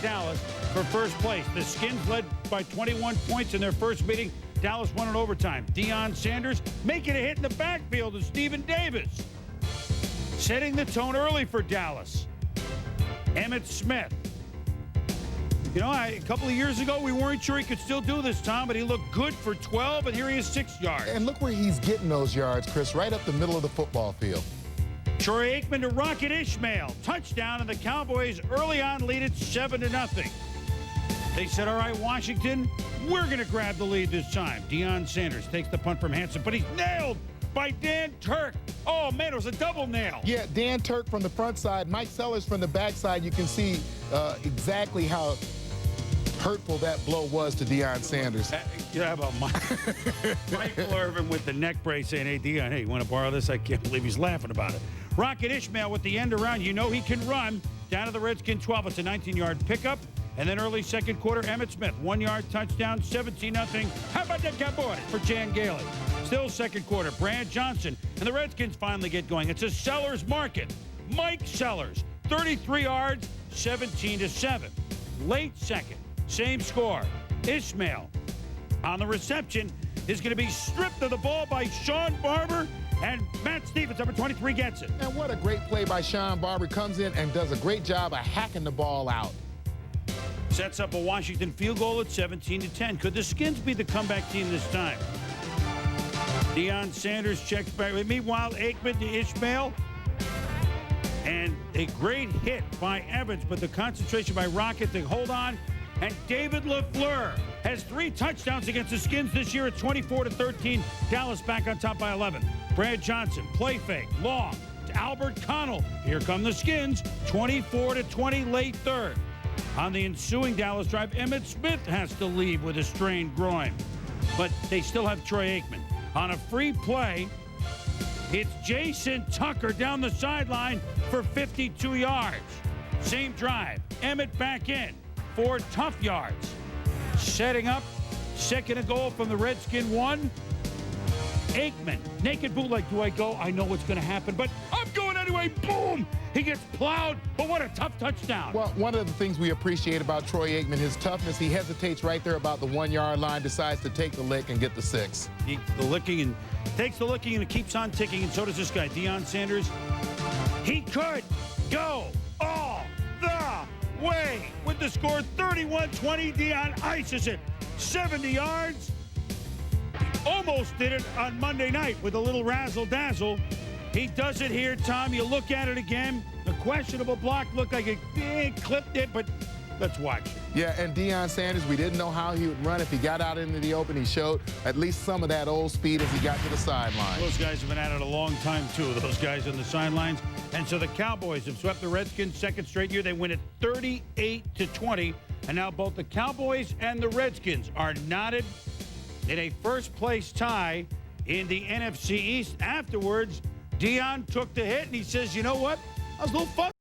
Dallas for first place. The Skins led by 21 points in their first meeting. Dallas won in overtime. Deion Sanders making a hit in the backfield of Stephen Davis, setting the tone early for Dallas. Emmitt Smith. You know, a couple of years ago, we weren't sure he could still do this, Tom, but he looked good for 12, and here he is 6 yards. And look where he's getting those yards, Chris, right up the middle of the football field. Troy Aikman to Rocket Ishmael. Touchdown, and the Cowboys early on lead it 7-0. They said, all right, Washington, we're going to grab the lead this time. Deion Sanders takes the punt from Hanson, but he's nailed by Dan Turk. Oh, man, it was a double nail. Yeah, Dan Turk from the front side, Mike Sellers from the back side. You can see exactly how hurtful that blow was to Deion Sanders. You know, how about Michael Irvin with the neck brace saying, hey, Deion, hey, you want to borrow this? I can't believe he's laughing about it. Rocket Ishmael with the end around. You know he can run. Down to the Redskins 12. It's a 19-yard pickup. And then early second quarter, Emmitt Smith, 1-yard touchdown, 17-0. How about that Cowboys for Jan Gailey? Still second quarter, Brad Johnson. And the Redskins finally get going. It's a Sellers market. Mike Sellers, 33 yards, 17-7. Late second, same score. Ishmael on the reception is going to be stripped of the ball by Sean Barber, and Matt Stevens, number 23, gets it. And what a great play by Sean Barber. Comes in and does a great job of hacking the ball out. Sets up a Washington field goal at 17-10. Could the Skins be the comeback team this time? Deion Sanders checks back. Meanwhile, Aikman to Ishmael. And a great hit by Evans, but the concentration by Rocket to hold on. And David LaFleur has 3 touchdowns against the Skins this year at 24-13. Dallas back on top by 11. Brad Johnson, play fake, long to Albert Connell. Here come the Skins, 24-20, late third. On the ensuing Dallas drive, Emmitt Smith has to leave with a strained groin. But they still have Troy Aikman. On a free play, it's Jason Tucker down the sideline for 52 yards. Same drive, Emmitt back in. 4 tough yards. Setting up, second and goal from the Redskin 1. Aikman, naked bootleg. Do I go? I know what's going to happen, but I'm going anyway. Boom! He gets plowed, but what a tough touchdown. Well, one of the things we appreciate about Troy Aikman, his toughness, he hesitates right there about the 1-yard line, decides to take the lick and get the 6. He takes the licking and it keeps on ticking, and so does this guy, Deion Sanders. He could go all the way with the score 31-20. Deion ices it 70 yards. Almost did it on Monday night with a little razzle-dazzle. He does it here, Tom. You look at it again. The questionable block looked like it clipped it, but let's watch it. Yeah, and Deion Sanders, we didn't know how he would run. If he got out into the open, he showed at least some of that old speed as he got to the sideline. Those guys have been at it a long time, too, those guys on the sidelines. And so the Cowboys have swept the Redskins second straight year. They win it 38-20. And now both the Cowboys and the Redskins are knotted in a first-place tie in the NFC East. Afterwards, Deion took the hit, and he says, you know what? I was a little fun.